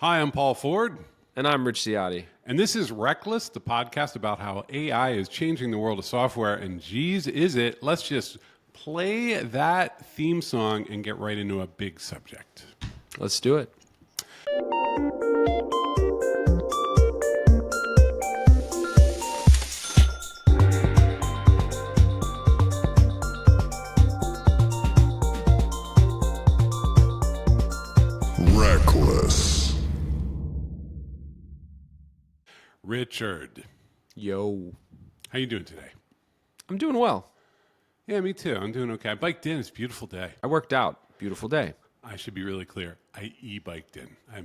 Hi, I'm Paul Ford. And I'm Rich Ciotti. And this is Reqless, the podcast about how AI is changing the world of software. And geez, is it? Let's just play that theme song and get right into a big subject. Let's do it. Reqless. Richard, Yo. how you doing today? I'm doing well. Yeah, me too. I'm doing okay. I biked in. It's a beautiful day. I worked out. Beautiful day. I should be really clear. I e-biked in. I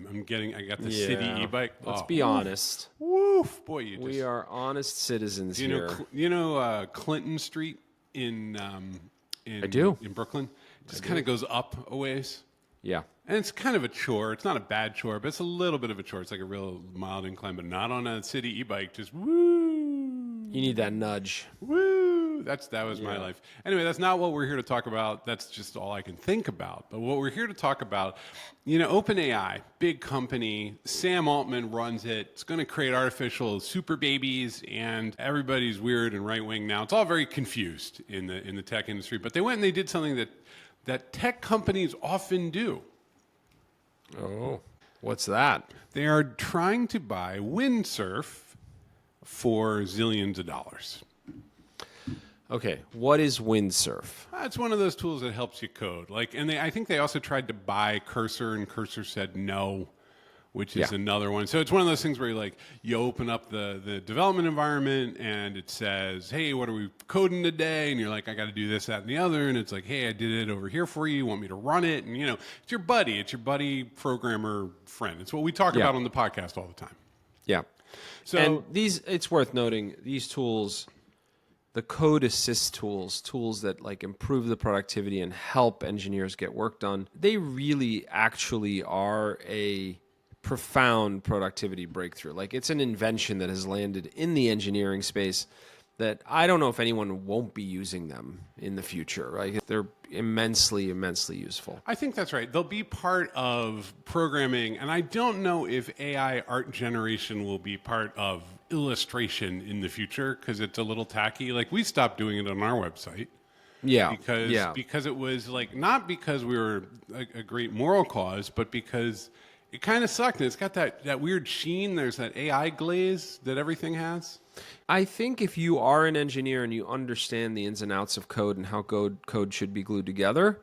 got the city e-bike. Let's be honest. Woof. Boy, We are honest citizens you here. know Clinton Street in I do. in Brooklyn? It just kind of goes up a ways. Yeah. And it's kind of a chore. It's not a bad chore, but it's a little bit of a chore. It's like a real mild incline, but not on a city e-bike. Just woo. You need that nudge. Woo. That was my life. Anyway, that's not what we're here to talk about. That's just all I can think about. But what we're here to talk about, OpenAI, big company. Sam Altman runs it. It's going to create artificial super babies, and everybody's weird and right-wing now. It's all very confused in the tech industry. But they went and they did something that tech companies often do. Oh. What's that? They are trying to buy Windsurf for zillions of dollars. Okay. What is Windsurf? It's one of those tools that helps you code. I think they also tried to buy Cursor, and Cursor said no, which is another one. So it's one of those things where you open up the development environment and it says, hey, what are we coding today? And you're like, I got to do this, that, and the other. And it's like, hey, I did it over here for you. You want me to run it? And, it's your buddy. It's your buddy programmer friend. It's what we talk about on the podcast all the time. Yeah. So, and it's worth noting, these tools, the code assist tools that improve the productivity and help engineers get work done, they really actually are a profound productivity breakthrough. It's an invention that has landed in the engineering space that I don't know if anyone won't be using them in the future. Right? They're immensely, immensely useful. I think that's right. They'll be part of programming, and I don't know if AI art generation will be part of illustration in the future because it's a little tacky. We stopped doing it on our website. Yeah. Because it was not because we were a great moral cause, but because it kind of sucked. And it's got that weird sheen. There's that AI glaze that everything has. I think if you are an engineer and you understand the ins and outs of code and how code should be glued together,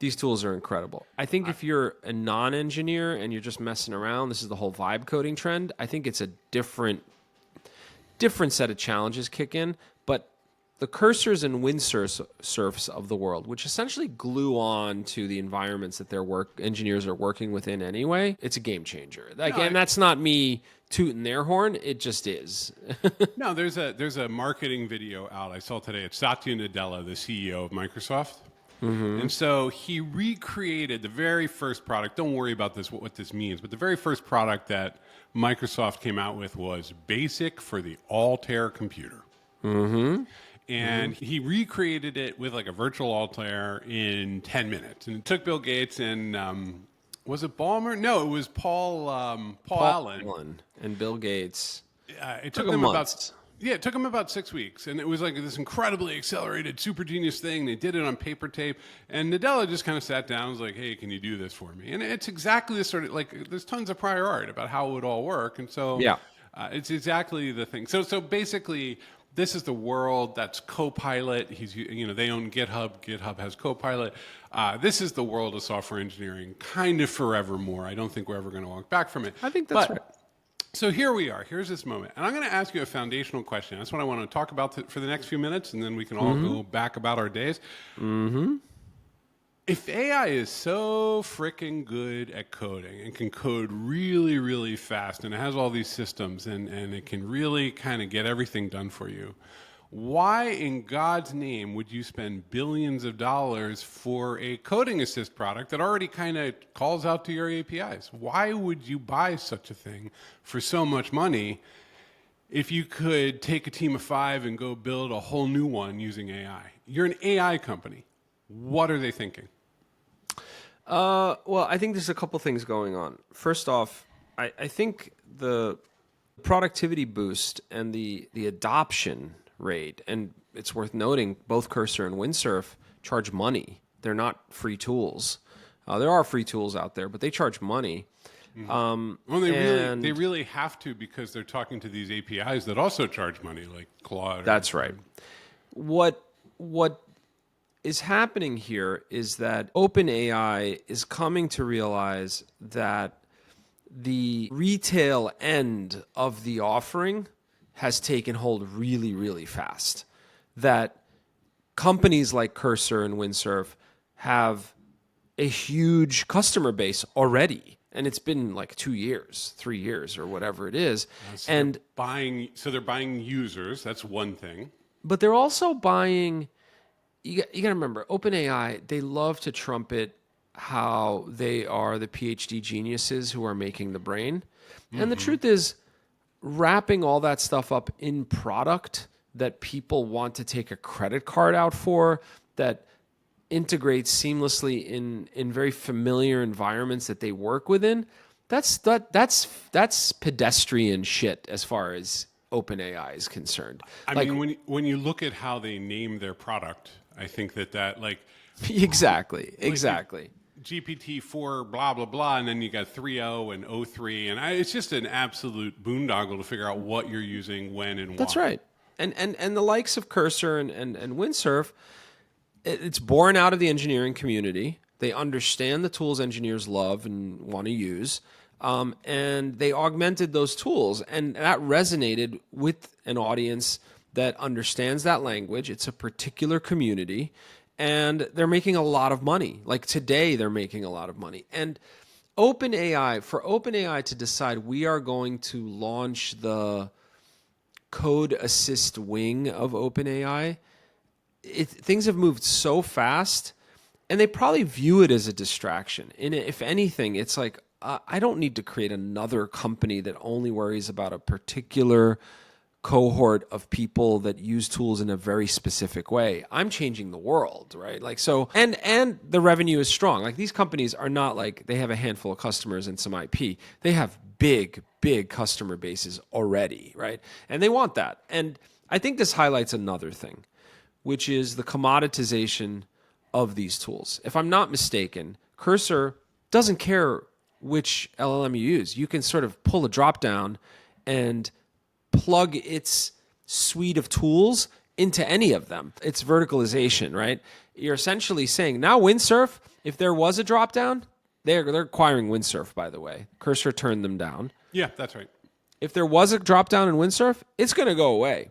these tools are incredible. I think if you're a non-engineer and you're just messing around, this is the whole vibe coding trend. I think it's a different set of challenges kick in. But the Cursors and Windsurfs of the world, which essentially glue on to the environments that engineers are working within anyway, it's a game changer. And that's not me tooting their horn; it just is. No, there's a marketing video out I saw today. It's Satya Nadella, the CEO of Microsoft, and so he recreated the very first product. Don't worry about what this means, but the very first product that Microsoft came out with was BASIC for the Altair computer. And he recreated it with a virtual Altair in 10 minutes. And it took Bill Gates and, was it Ballmer? No, it was Paul Allen. And Bill Gates. It took them about 6 weeks. And it was this incredibly accelerated, super genius thing. They did it on paper tape. And Nadella just kind of sat down and was like, hey, can you do this for me? And it's exactly the sort of, there's tons of prior art about how it would all work. And so it's exactly the thing. So basically, this is the world that's Copilot. They own GitHub. GitHub has Copilot. This is the world of software engineering, kind of forevermore. I don't think we're ever going to walk back from it. I think that's right. So here we are. Here's this moment. And I'm going to ask you a foundational question. That's what I want to talk about for the next few minutes, and then we can all go back about our days. If AI is so freaking good at coding and can code really, really fast, and it has all these systems, and it can really kind of get everything done for you, why in God's name would you spend billions of dollars for a coding assist product that already kind of calls out to your APIs? Why would you buy such a thing for so much money if you could take a team of 5 and go build a whole new one using AI? You're an AI company. What are they thinking? Well, I think there's a couple things going on. First off, I think the productivity boost and the adoption rate, and it's worth noting both Cursor and Windsurf charge money. They're not free tools. There are free tools out there, but they charge money. Well, they really have to, because they're talking to these APIs that also charge money, like Claude. That's right. What is happening here is that OpenAI is coming to realize that the retail end of the offering has taken hold really, really fast. That companies like Cursor and Windsurf have a huge customer base already. And it's been like 2 years, 3 years, or whatever it is. So they're buying users. That's one thing. But they're also buying. You got to remember, OpenAI, they love to trumpet how they are the PhD geniuses who are making the brain. And the truth is, wrapping all that stuff up in product that people want to take a credit card out for, that integrates seamlessly in very familiar environments that they work within, that's pedestrian shit as far as OpenAI is concerned. I mean, when you look at how they name their product, I think that like exactly. GPT-4 blah blah blah, and then you got 3.0 and 0.3, and it's just an absolute boondoggle to figure out what you're using, when, and why. That's right. And the likes of Cursor and Windsurf, it's born out of the engineering community. They understand the tools engineers love and want to use, and they augmented those tools, and that resonated with an audience that understands that language. It's a particular community, and they're making a lot of money. Like today, they're making a lot of money. And for OpenAI to decide we are going to launch the code assist wing of OpenAI, things have moved so fast, and they probably view it as a distraction. And if anything, it's like, I don't need to create another company that only worries about a particular cohort of people that use tools in a very specific way. I'm changing the world, right? Like, so, and the revenue is strong. Like, these companies are not like they have a handful of customers and some IP. They have big customer bases already, right? And they want that. And I think this highlights another thing, which is the commoditization of these tools. If I'm not mistaken, Cursor doesn't care which LLM you use. You can sort of pull a drop down and plug its suite of tools into any of them. It's verticalization, right? You're essentially saying now Windsurf, if there was a drop down, they're acquiring Windsurf, by the way. Cursor turned them down. Yeah, that's right. If there was a drop down in Windsurf, it's going to go away.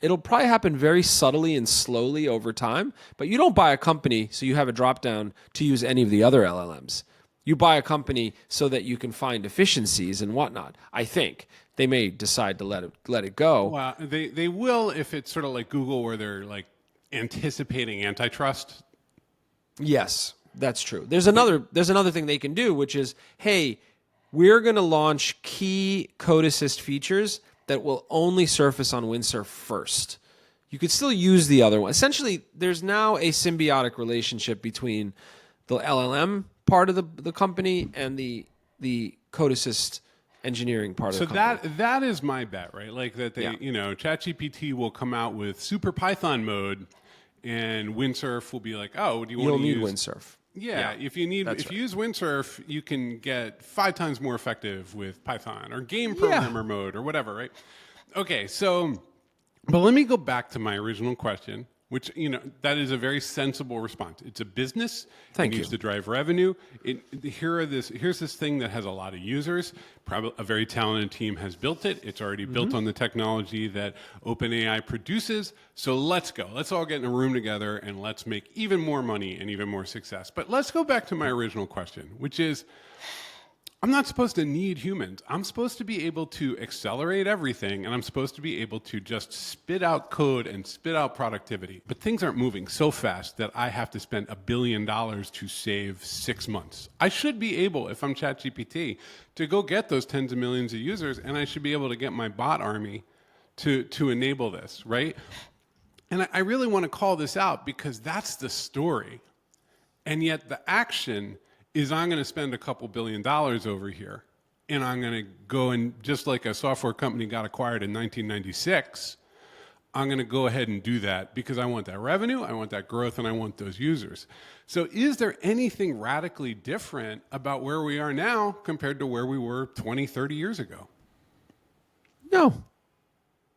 It'll probably happen very subtly and slowly over time, but you don't buy a company so you have a drop down to use any of the other LLMs. You buy a company so that you can find efficiencies and whatnot. I think they may decide to let it go. Well, they will if it's sort of like Google, where they're like anticipating antitrust. Yes, that's true. There's another thing they can do, which is, hey, we're going to launch key code assist features that will only surface on Windsurf first. You could still use the other one. Essentially, there's now a symbiotic relationship between the LLM part of the company and the code assist engineering part of the company. So that is my bet, right? Like that they, ChatGPT will come out with Super Python mode, and Windsurf will be like, oh, do you want to use... You'll need Windsurf. Yeah, if you use Windsurf, you can get 5 times more effective with Python or game programmer mode or whatever, right? Okay, but let me go back to my original question, which, that is a very sensible response. It's a business. Thank it you. needs to drive revenue. Here's this thing that has a lot of users. Probably a very talented team has built it. It's already built on the technology that OpenAI produces. So let's go. Let's all get in a room together and let's make even more money and even more success. But let's go back to my original question, which is, I'm not supposed to need humans. I'm supposed to be able to accelerate everything, and I'm supposed to be able to just spit out code and spit out productivity. But things aren't moving so fast that I have to spend $1 billion to save 6 months. I should be able, if I'm ChatGPT, to go get those tens of millions of users, and I should be able to get my bot army to enable this, right? And I really want to call this out because that's the story. And yet the action is, I'm going to spend a couple $1 billion over here, and I'm going to go and, just like a software company got acquired in 1996, I'm going to go ahead and do that because I want that revenue, I want that growth, and I want those users. So is there anything radically different about where we are now compared to where we were 20, 30 years ago? No.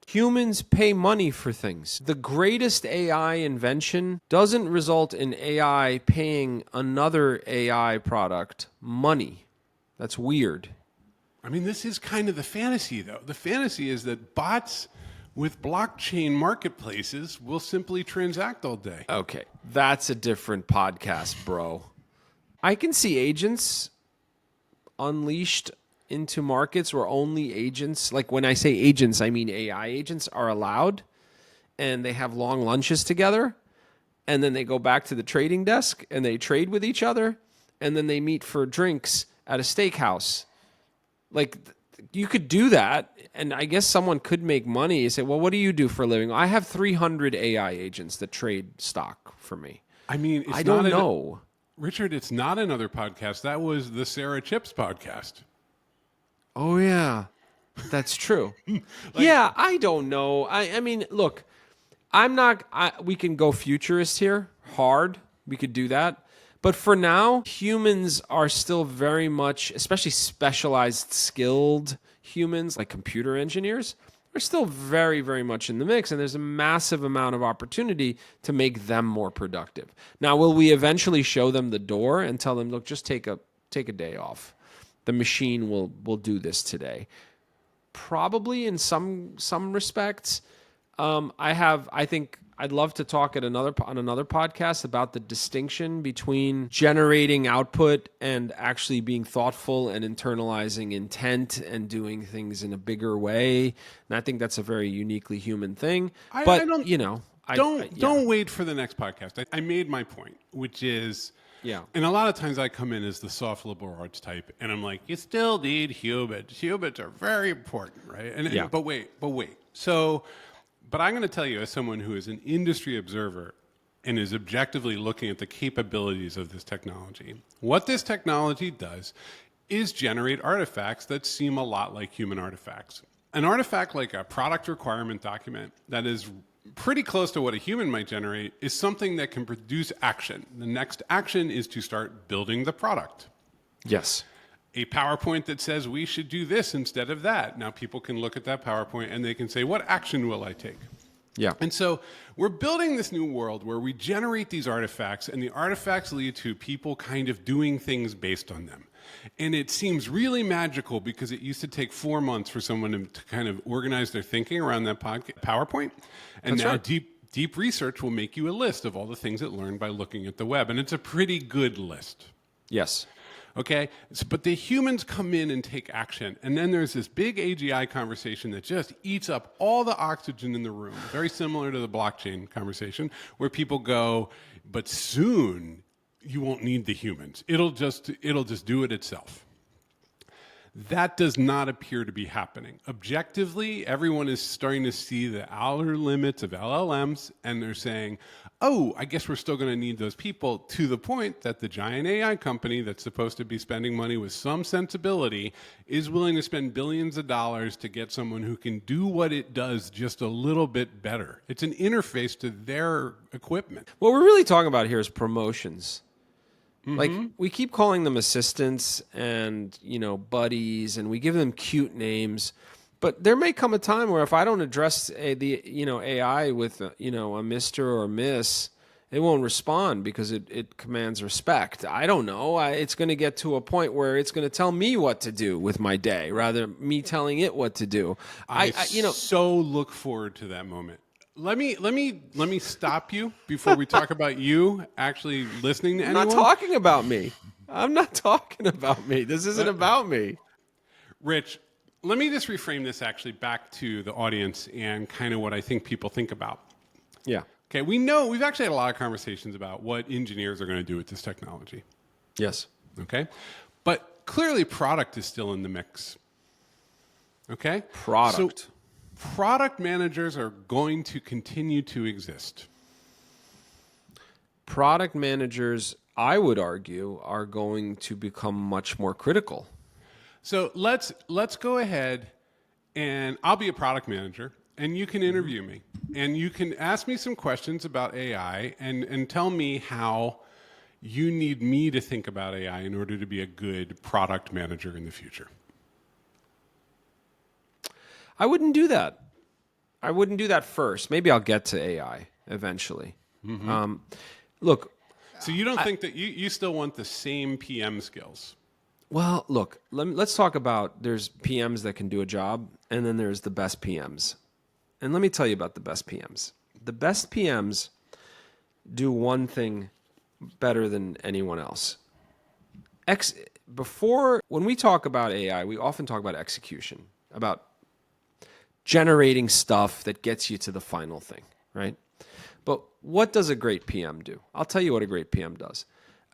Humans pay money for things. The greatest AI invention doesn't result in AI paying another AI product money. That's weird. I mean, this is kind of the fantasy, though. The fantasy is that bots with blockchain marketplaces will simply transact all day. Okay, that's a different podcast, bro. I can see agents unleashed into markets where only agents, like when I say agents, I mean AI agents, are allowed, and they have long lunches together, and then they go back to the trading desk and they trade with each other, and then they meet for drinks at a steakhouse. Like, you could do that, and I guess someone could make money. You say, well, what do you do for a living? I have 300 AI agents that trade stock for me. I mean, I don't know. Richard, it's not another podcast. That was the Sarah Chips podcast. Oh, yeah. That's true. Yeah, I don't know. I mean, look, we can go futurist here, hard. We could do that. But for now, humans are still very much, especially specialized, skilled humans like computer engineers, are still very, very much in the mix. And there's a massive amount of opportunity to make them more productive. Now, will we eventually show them the door and tell them, look, just take a day off? The machine will do this today. Probably in some respects. I think I'd love to talk on another podcast about the distinction between generating output and actually being thoughtful and internalizing intent and doing things in a bigger way. And I think that's a very uniquely human thing. Don't wait for the next podcast. I made my point, which is. Yeah. And a lot of times I come in as the soft liberal arts type, and I'm like, you still need humans. Humans are very important, right? But wait. But I'm going to tell you, as someone who is an industry observer and is objectively looking at the capabilities of this technology, what this technology does is generate artifacts that seem a lot like human artifacts. An artifact like a product requirement document that is pretty close to what a human might generate is something that can produce action. The next action is to start building the product. Yes. A PowerPoint that says we should do this instead of that. Now people can look at that PowerPoint and they can say, what action will I take? Yeah. And so we're building this new world where we generate these artifacts, and the artifacts lead to people kind of doing things based on them. And it seems really magical because it used to take 4 months for someone to kind of organize their thinking around that PowerPoint. And That's now right. deep research will make you a list of all the things it learned by looking at the web. And it's a pretty good list. Yes. Okay? But the humans come in and take action. And then there's this big AGI conversation that just eats up all the oxygen in the room. Very similar to the blockchain conversation, where people go, but soon you won't need the humans. It'll just do it itself. That does not appear to be happening. Objectively, everyone is starting to see the outer limits of LLMs, and they're saying, oh, I guess we're still going to need those people, to the point that the giant AI company that's supposed to be spending money with some sensibility is willing to spend billions of dollars to get someone who can do what it does just a little bit better. It's an interface to their equipment. What we're really talking about here is promotions. Like, we keep calling them assistants and, buddies, and we give them cute names. But there may come a time where if I don't address AI with, a Mr. or Miss, it won't respond because it commands respect. I don't know. It's going to get to a point where it's going to tell me what to do with my day, rather me telling it what to do. I so look forward to that moment. Let me stop you before we talk about you actually listening to anyone. I'm not talking about me. I'm not talking about me. This isn't about me. Rich, let me just reframe this actually back to the audience and kind of what I think people think about. Yeah. Okay, we've actually had a lot of conversations about what engineers are going to do with this technology. Yes. Okay? But clearly product is still in the mix. Okay? Product. So, product managers are going to continue to exist. Product managers, I would argue, are going to become much more critical. So let's go ahead, and I'll be a product manager, and you can interview me, and you can ask me some questions about AI, and tell me how you need me to think about AI in order to be a good product manager in the future. I wouldn't do that. I wouldn't do that first. Maybe I'll get to AI eventually. Look, So you don't think that you still want the same PM skills? well, look, let's talk about there's PMs that can do a job, and then there's the best PMs. And let me tell you about the best PMs. The best PMs do one thing better than anyone else. When we talk about AI, we often talk about execution, about generating stuff that gets you to the final thing, right? But what does a great PM do? I'll tell you what a great PM does.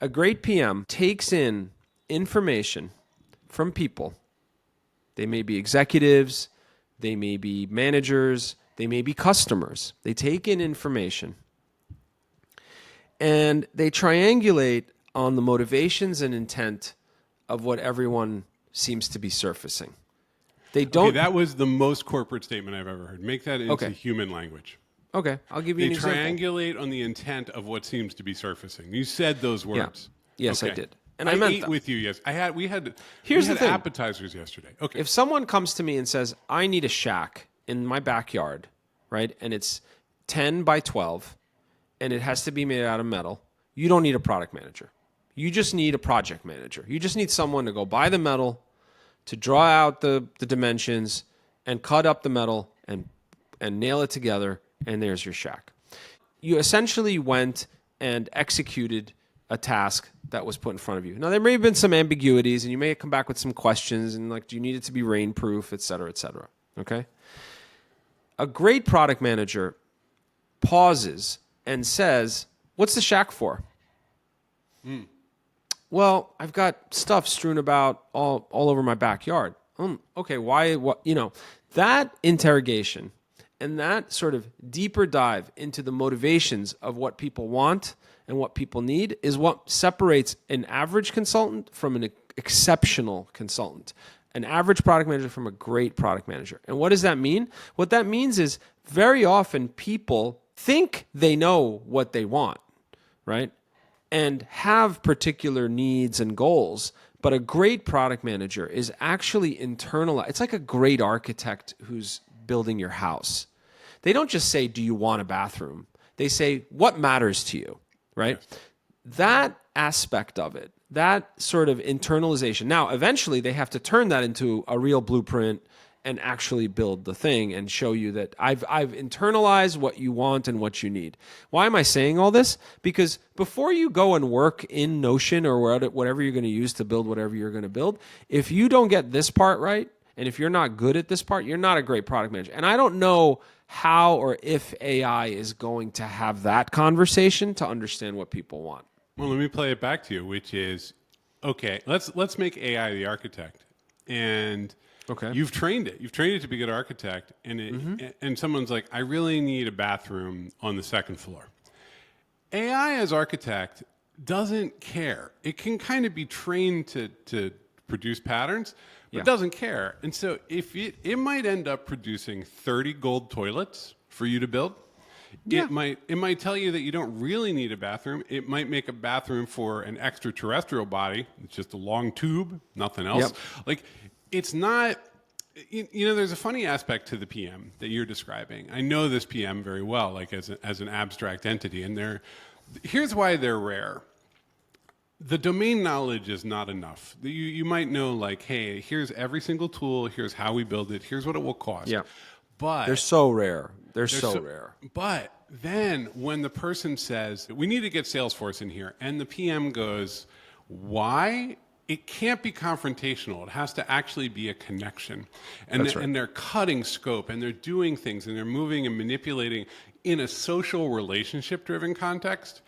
A great PM takes in information from people. They may be executives, they may be managers, they may be customers. They take in information and they triangulate on the motivations and intent of what everyone seems to be surfacing. They don't. Okay, that was the most corporate statement I've ever heard. Make that into Okay. human language. Okay, I'll give you an They example. triangulate on the intent of what seems to be surfacing. You said those words. Yes, I Okay. did. And I meant ate them. with you. Yes, we had Here's we the had thing. appetizers yesterday. Okay, If someone comes to me and says, I need a shack in my backyard, right, and it's 10 by 12, and it has to be made out of metal, you don't need a product manager. You just need a project manager. You just need someone to go buy the metal, to draw out the dimensions, and cut up the metal and nail it together, and there's your shack. You essentially went and executed a task that was put in front of you. Now, there may have been some ambiguities, and you may come back with some questions, and like, do you need it to be rainproof, et cetera, okay? A great product manager pauses and says, what's the shack for? Well, I've got stuff strewn about all over my backyard. Okay, why? What? That interrogation and that sort of deeper dive into the motivations of what people want and what people need is what separates an average consultant from an exceptional consultant, an average product manager from a great product manager. And what does that mean? What that means is very often people think they know what they want, right? And have particular needs and goals. But a great product manager is actually internal. It's like a great architect who's building your house. They don't just say, do you want a bathroom? They say, what matters to you, right? Yes. That aspect of it, that sort of internalization. Now, eventually they have to turn that into a real blueprint and actually build the thing and show you that I've internalized what you want and what you need. Why am I saying all this? Because before you go and work in Notion or whatever you're going to use to build whatever you're going to build, if you don't get this part right, and if you're not good at this part, you're not a great product manager. And I don't know how or if AI is going to have that conversation to understand what people want. Well, let me play it back to you, which is, okay, let's make AI the architect. And okay, you've trained it. You've trained it to be a good architect. And and someone's like, I really need a bathroom on the second floor. AI as architect doesn't care. It can kind of be trained to produce patterns, but doesn't care. And so if it might end up producing 30 gold toilets for you to build. Yeah. It might tell you that you don't really need a bathroom. It might make a bathroom for an extraterrestrial body. It's just a long tube, nothing else. Yep. Like, it's not, there's a funny aspect to the PM that you're describing. I know this PM very well, like as an abstract entity, and here's why they're rare. The domain knowledge is not enough. You might know, like, hey, here's every single tool, here's how we build it, here's what it will cost. Yeah. But they're so rare. They're so rare. But then when the person says, we need to get Salesforce in here, and the PM goes, why? It can't be confrontational. It has to actually be a connection. And, and they're cutting scope, and they're doing things, and they're moving and manipulating in a social relationship-driven context.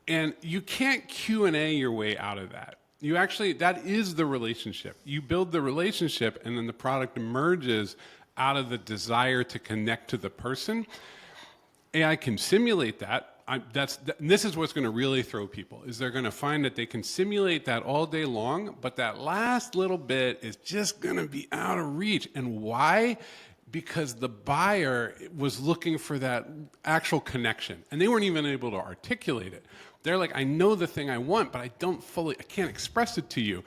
And you can't Q&A your way out of that. That is the relationship. You build the relationship, and then the product emerges out of the desire to connect to the person. AI can simulate that. this is what's going to really throw people, is they're going to find that they can simulate that all day long, but that last little bit is just going to be out of reach. And why? Because the buyer was looking for that actual connection, and they weren't even able to articulate it. They're like, I know the thing I want, but I can't express it to you.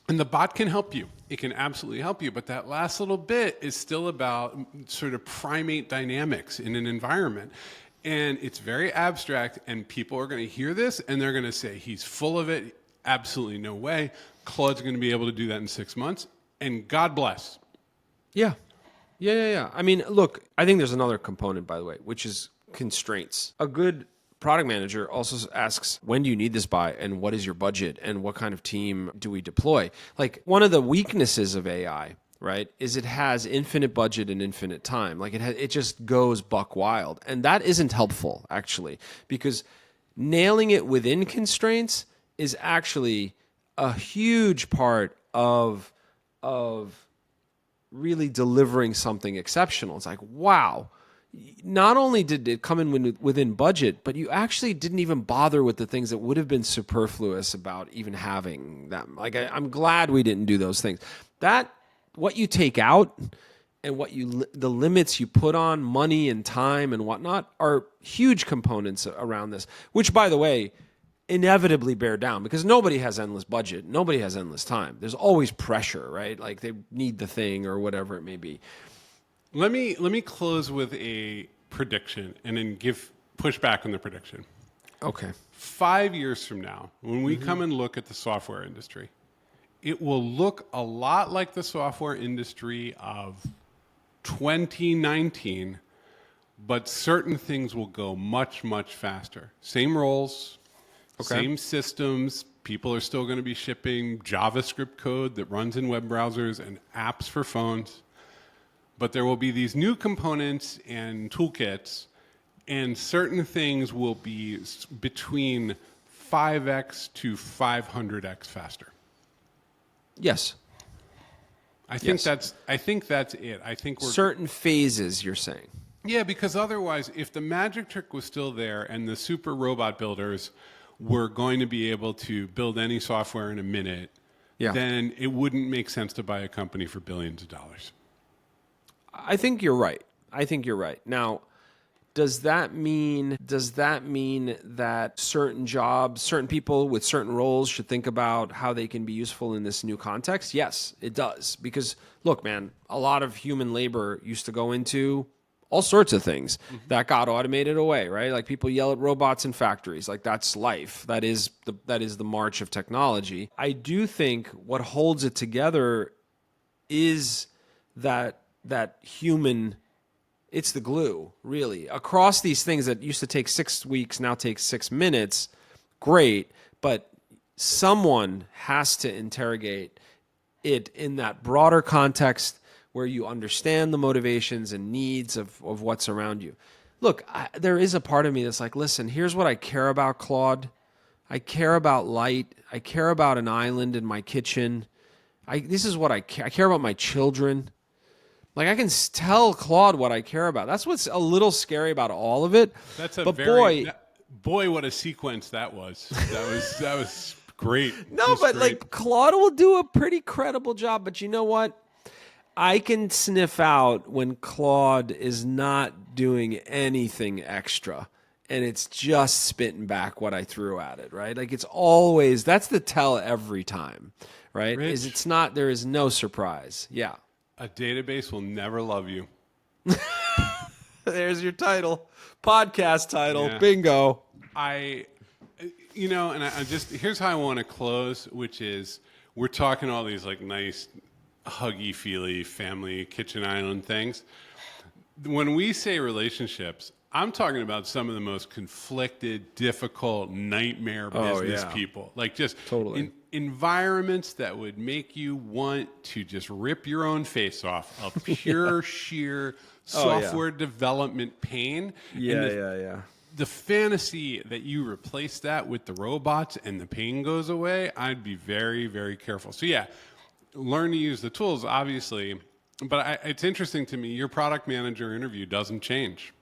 And the bot can help you. It can absolutely help you. But that last little bit is still about sort of primate dynamics in an environment. And it's very abstract, and people are going to hear this, and they're going to say, he's full of it. Absolutely no way. Claude's going to be able to do that in 6 months. And God bless. Yeah. I mean, look, I think there's another component, by the way, which is constraints. A good product manager also asks, when do you need this by, and what is your budget, and what kind of team do we deploy? Like, one of the weaknesses of AI, right, is it has infinite budget and infinite time. Like, it just goes buck wild. And that isn't helpful, actually, because nailing it within constraints is actually a huge part of really delivering something exceptional. It's like, wow. Not only did it come in within budget, but you actually didn't even bother with the things that would have been superfluous about even having them. Like, I'm glad we didn't do those things. That, what you take out and the limits you put on money and time and whatnot are huge components around this, which, by the way, inevitably bear down, because nobody has endless budget. Nobody has endless time. There's always pressure, right? Like, they need the thing or whatever it may be. Let me close with a prediction and then push back on the prediction. Okay. 5 years from now, when we come and look at the software industry, it will look a lot like the software industry of 2019, but certain things will go much, much faster. Same roles, same systems. People are still going to be shipping JavaScript code that runs in web browsers and apps for phones. But there will be these new components and toolkits, and certain things will be between 5x to 500x faster. Yes. I think that's it. I think we're certain phases, you're saying. Yeah, because otherwise, if the magic trick was still there and the super robot builders were going to be able to build any software in a minute, then it wouldn't make sense to buy a company for billions of dollars. I think you're right. Now, does that mean that certain jobs, certain people with certain roles should think about how they can be useful in this new context? Yes, it does. Because, look, man, a lot of human labor used to go into all sorts of things that got automated away, right? Like, people yell at robots in factories. Like, that's life. That is the march of technology. I do think what holds it together is that human, it's the glue, really. Across these things that used to take 6 weeks, now take 6 minutes, great, but someone has to interrogate it in that broader context where you understand the motivations and needs of what's around you. Look, there is a part of me that's like, listen, here's what I care about, Claude. I care about light. I care about an island in my kitchen. This is what I care. I care about my children. Like, I can tell Claude what I care about. That's what's a little scary about all of it. Boy, what a sequence that was. That was great. No, but great. Like, Claude will do a pretty credible job. But you know what? I can sniff out when Claude is not doing anything extra, and it's just spitting back what I threw at it, right? Like, it's always, that's the tell every time, right? Rich, it's not, there is no surprise. Yeah. A database will never love you. There's your title. Podcast title. Yeah. Bingo. I just, here's how I want to close, which is, we're talking all these like nice, huggy, feely, family, kitchen island things. When we say relationships, I'm talking about some of the most conflicted, difficult, nightmare business people. Like, just totally. Environments that would make you want to just rip your own face off of pure, sheer software development pain. The fantasy that you replace that with the robots and the pain goes away, I'd be very, very careful. So learn to use the tools, obviously. But it's interesting to me, your product manager interview doesn't change.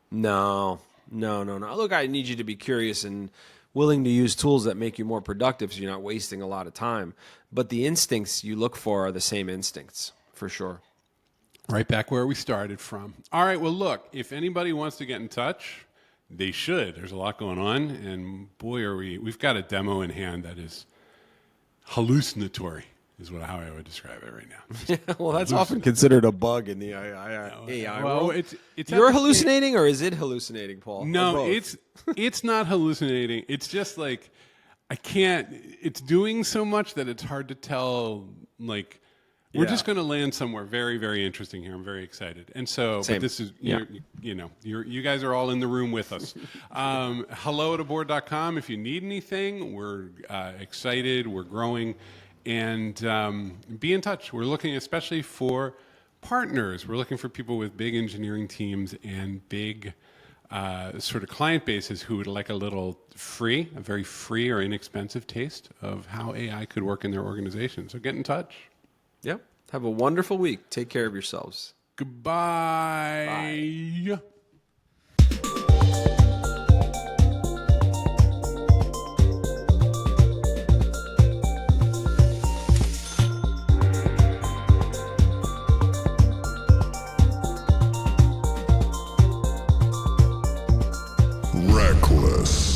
No, No. Look, I need you to be curious and willing to use tools that make you more productive so you're not wasting a lot of time. But the instincts you look for are the same instincts, for sure. Right back where we started from. All right, well, look, if anybody wants to get in touch, they should. There's a lot going on, and boy, we've got a demo in hand that is hallucinatory, is how I would describe it right now. Well, that's often considered a bug in the AI Well, world. it's You're hallucinating, or is it hallucinating, Paul? No, Or both? it's not hallucinating. It's just like I can't. It's doing so much that it's hard to tell. Like we're Yeah. just going to land somewhere very, very interesting here. I'm very excited. And so, Same. but this is Yeah. you guys are all in the room with us. Hello at aboard.com. If you need anything, we're excited. We're growing, and be in touch. We're looking especially for partners. We're looking for people with big engineering teams and big sort of client bases who would like a very free or inexpensive taste of how AI could work in their organization. So get in touch. Yep. Have a wonderful week. Take care of yourselves. Goodbye. Reqless.